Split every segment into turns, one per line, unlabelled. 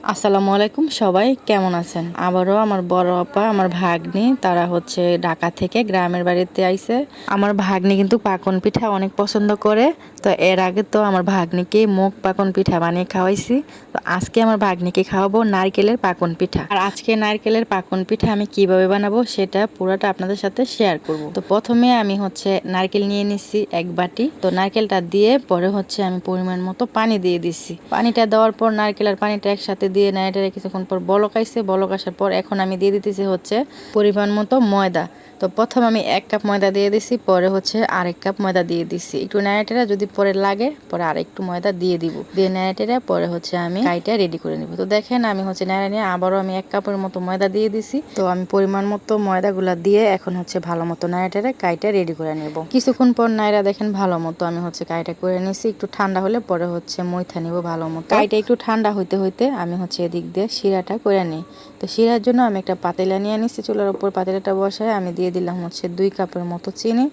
আসসালামু আলাইকুম, সবাই কেমন আছেন? আবারও আমার বড় আপা আমার ভাগ্নি তারা হচ্ছে ঢাকা থেকে গ্রামের বাড়িতে আইছে। আমার ভাগ্নি কিন্তু পাকন পিঠা অনেক পছন্দ করে। তো এর আগে তো আমার ভাগ্নিকে মুগ পাকন পিঠা বানিয়ে খাওয়াইছি। তো আজকে আমার ভাগ্নিকে খাওয়াবো নারকেলের পাকন পিঠা। আর আজকে নারকেলের পাকন পিঠা আমি কিভাবে বানাবো সেটা পুরোটা আপনাদের সাথে শেয়ার করব। তো প্রথমে আমি হচ্ছে নারকেল নিয়ে নিচ্ছি এক বাটি। তো নারকেলটা দিয়ে পরে হচ্ছে আমি পরিমাণ মতো পানি দিয়ে দিচ্ছি। পানিটা দেওয়ার পর নারকেল আর পানিটা একসাথে দিয়ে নাড়াটা কিছুক্ষণ পর বলক আইছে। বলক আসার পর এখন আমি দিয়ে দিতেছি হচ্ছে পরিমাণ মতো ময়দা। তো প্রথম আমি 1 কাপ ময়দা দিয়ে দিছি, পরে হচ্ছে আরেক কাপ ময়দা দিয়ে দিছি। একটু নাড়াটা যদি পরে লাগে পরে আরেকটু ময়দা দিয়ে দিব। দিয়ে নাড়াটা পরে হচ্ছে আমি কাইটা রেডি করে নিব। তো দেখেন আমি হচ্ছে নাড়া নিয়ে আবারও আমি 1 কাপের মতো ময়দা দিয়ে দিছি। তো আমি পরিমাণ মতো ময়দাগুলা দিয়ে এখন হচ্ছে ভালো মতো নাড়াটা কাইটা রেডি করে নেব। কিছুক্ষণ পর নাড়া দেখেন ভালো মতো আমি হচ্ছে কাইটা করে নিছি। একটু ঠান্ডা হলে পরে হচ্ছে মইথা নিব ভালো মতো। কাইটা একটু ঠান্ডা হইতে হইতে আমি হচ্ছে এদিক দিয়ে শিরাটা করে নিই। তো শিরার জন্য আমি একটা পাতিলা নিয়ে নিচ্ছি। চুলার উপর পাতিলাটা বসায় আমি দিয়ে দিলাম হচ্ছে 2 কাপের মতো চিনি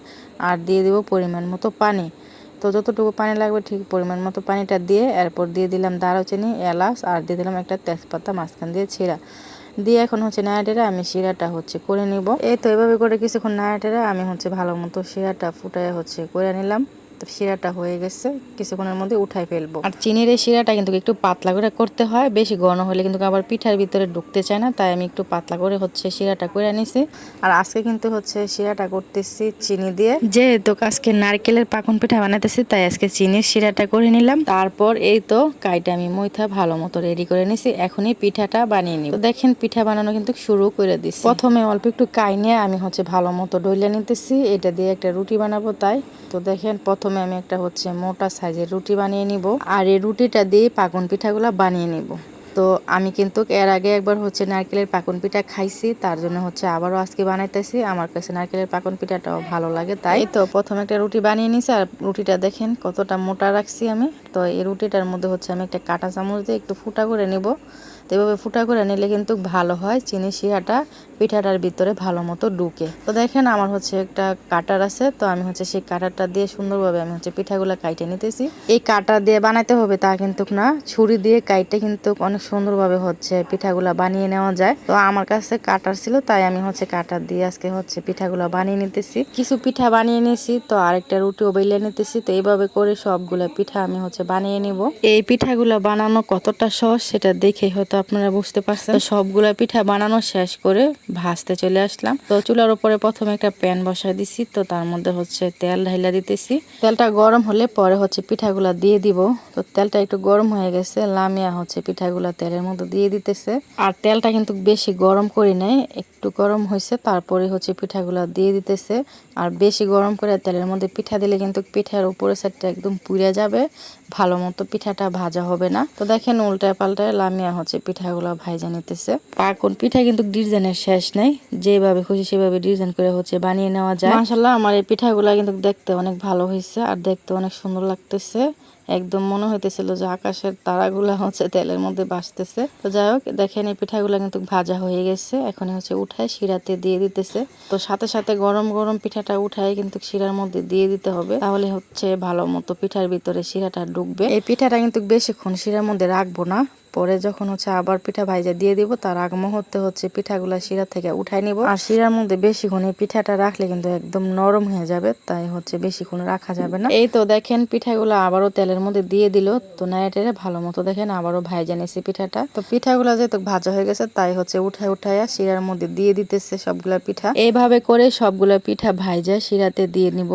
আর দিয়ে দেব পরিমাণ মতো পানি। তো যতটুকু পানি লাগবে ঠিক পরিমাণ মতো পানিটা দিয়ে এরপর দিয়ে দিলাম দারুচিনি, এলাচ আর দিয়ে দিলাম একটা তেজপাতা মাঝখান দিয়ে ছিঁড়া দিয়ে এখন হচ্ছে নাড়াটেরা আমি শিরাটা হচ্ছে করে নিব। এই তো এভাবে করে কিছুক্ষণ নাড়াটেরা আমি হচ্ছে ভালো মতো শিরাটা ফুটায় হচ্ছে করে নিলাম। তো শিরাটা হয়ে গেছে, কিছুক্ষণের মধ্যে উঠাই ফেলবো। আর চিনির এই শিরাটা কিন্তু একটু পাতলা করে করতে হয়, বেশি ঘন হলে কিন্তু আবার পিঠার ভিতরে ঢুকতে চায় না, তাই আমি একটু পাতলা করে হচ্ছে শিরাটা করে নিছি। আর আজকে কিন্তু হচ্ছে শিরাটা করতেছি চিনি দিয়ে, যেহেতু আজকে নারকেলের পাকন পিঠা বানাতেছি তাই আজকে চিনির শিরাটা করে নিলাম। তারপর এই তো কাইটা আমি মইথা ভালো মতো রেডি করে নিছি। এখনই পিঠাটা বানিয়ে নিব। তো দেখেন পিঠা বানানো কিন্তু শুরু করে দিছি। প্রথমে অল্প একটু কাই নিয়ে আমি হচ্ছে ভালো মতো ডইলা নিতেছি, এটা দিয়ে একটা রুটি বানাবো তাই। তো দেখেন প্রথমে আমি একটা হচ্ছে মোটা সাইজের রুটি বানিয়ে নিব আর এই রুটিটা দিয়ে পাকন পিঠাগুলা বানিয়ে নিব। তো আমি কিন্তু এর আগে একবার হচ্ছে নারকেলের পাকন পিঠা খাইছি, তার জন্য হচ্ছে আবারও আজকে বানাইতেছি। আমার কাছে নারকেলের পাকন পিঠাটাও ভালো লাগে, তাই তো প্রথমে একটা রুটি বানিয়ে নিছি। আর রুটিটা দেখেন কতটা মোটা রাখছি আমি। তো এই রুটিটার মধ্যে হচ্ছে আমি একটা কাঁটা চামচ দিয়ে একটু ফুটা করে নিব। তো এভাবে ফুটা করে নিলে কিন্তু ভালো হয়, চিনি শিরাটা পিঠাটার ভিতরে ভালো মতো ঢুকে। তো দেখেন আমার হচ্ছে একটা কাটার আছে, তো আমি হচ্ছে সেই কাটারটা দিয়ে সুন্দরভাবে আমি হচ্ছে পিঠাগুলো কাইটে নিতেছি। এই কাটা দিয়ে বানাইতে হবে তা কিন্তু না, ছুরি দিয়ে কাইটে কিন্তু অনেক সুন্দরভাবে হচ্ছে পিঠাগুলা বানিয়ে নেওয়া যায়। তো আমার কাছে কাটার ছিল তাই আমি হচ্ছে কাটার দিয়ে আজকে হচ্ছে পিঠাগুলা বানিয়ে নিতেছি। কিছু পিঠা বানিয়ে নিয়েছি, তো আরেকটা রুটিও বেলে নিতেছি। তো এইভাবে করে সবগুলা পিঠা আমি হচ্ছে বানিয়ে নিব। এই পিঠাগুলা বানানো কতটা সহজ সেটা দেখে হয়তো আপনারা বুঝতে পারছেন। তো সবগুলা পিঠা বানানো শেষ করে ভাজতে চলে আসলাম। তো চুলার উপরে প্রথমে একটা প্যান বসায় দিছি, তো তার মধ্যে হচ্ছে তেল ঢাইলা দিতেছি। তেলটা গরম হলে পরে হচ্ছে পিঠাগুলা দিয়ে দিব। তো তেলটা একটু গরম হয়ে গেছে, লামিয়া হচ্ছে পিঠাগুলা তেলের মধ্যে দিয়ে দিতেছে। আর তেলটা কিন্তু বেশি গরম করি নাই, একটু গরম হয়েছে তারপরে হচ্ছে পিঠাগুলা দিয়ে দিতেছে। আর বেশি গরম করে তেলের মধ্যে পিঠা দিলে কিন্তু পিঠার উপরের সাইডটা একদম পুড়ে যাবে, ভালো মতো পিঠাটা ভাজা হবে না। তো দেখেন উল্টায় পাল্টায় লামিয়া হচ্ছে পিঠাগুলো ভাইজা নিতেছে। পাকন পিঠা কিন্তু ডিজাইনের শেষ নাই, যেভাবে খুশি সেভাবে ডিজাইন করে হচ্ছে বানিয়ে নেওয়া যায়। মাশাআল্লাহ আমার এই পিঠাগুলা কিন্তু দেখতে অনেক ভালো হয়েছে আর দেখতে অনেক সুন্দর লাগতেছে। একদম মনে হইতেছিল যে আকাশের তারাগুলা হচ্ছে তেলের মধ্যে ভাসতেছে। তো যাই হোক দেখেন এই পিঠাগুলা কিন্তু ভাজা হয়ে গেছে, এখন হচ্ছে উঠায় শিরাতে দিয়ে দিতেছে। তো সাথে সাথে গরম গরম পিঠাটা উঠায় কিন্তু শিরার মধ্যে দিয়ে দিতে হবে, তাহলে হচ্ছে ভালো মতো পিঠার ভিতরে শিরাটা ঢুকবে। এই পিঠাটা কিন্তু বেশিক্ষণ শিরার মধ্যে রাখবো না, পরে যখন হচ্ছে আবার পিঠা ভাইজা দিয়ে দিব তার আগ মুহূর্তে হচ্ছে পিঠাগুলা শিরা থেকে উঠাই নিব। আর শিরার মধ্যে বেশিক্ষণ এই পিঠাটা রাখলে কিন্তু একদম নরম হয়ে যাবে, তাই হচ্ছে বেশিক্ষণ রাখা যাবে না। এই তো দেখেন পিঠাগুলো আবারও তেলের মধ্যে দিয়ে দিল। তো নাড়াটেরে ভালো মতো দেখেন আবারও ভাইজা নিয়েছি পিঠাটা। তো পিঠাগুলো যেহেতু ভাজা হয়ে গেছে তাই হচ্ছে উঠাইয়া শিরার মধ্যে দিয়ে দিতেছে সবগুলা পিঠা। এইভাবে করে সবগুলা পিঠা ভাইজা শিরাতে দিয়ে নিব।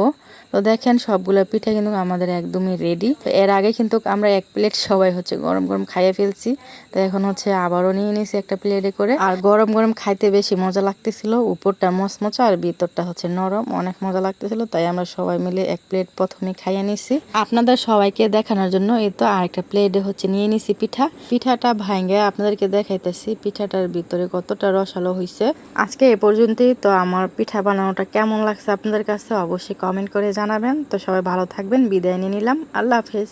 তো দেখেন সবগুলা পিঠা কিন্তু আমাদের একদমই রেডি। তো এর আগে কিন্তু আমরা 1 প্লেট সবাই হচ্ছে গরম গরম খাইয়ে ফেলছি। তো এখন হচ্ছে আবারও নিয়ে নিয়েছি একটা প্লেটে করে। আর গরম গরম খাইতে বেশি মজা লাগতেছিল, উপরটা মচমচা আর ভিতরটা হচ্ছে নরম, অনেক মজা লাগতেছিল। তাই আমরা সবাই মিলে 1 প্লেট প্রথমে খাইয়ে নিছি। আপনাদের সবাইকে দেখানোর জন্য এই তো আরেকটা প্লেটে হচ্ছে নিয়ে নিছি পিঠাটা ভাঙে আপনাদেরকে দেখাইতেছি পিঠাটার ভিতরে কতটা রসালো হয়েছে। আজকে এ পর্যন্তই। তো আমার পিঠা বানানোটা কেমন লাগছে আপনাদের কাছে অবশ্যই কমেন্ট করে জানাবেন। তো সবাই ভালো থাকবেন, বিদায় নিয়ে নিলাম, আল্লাহ হাফেজ।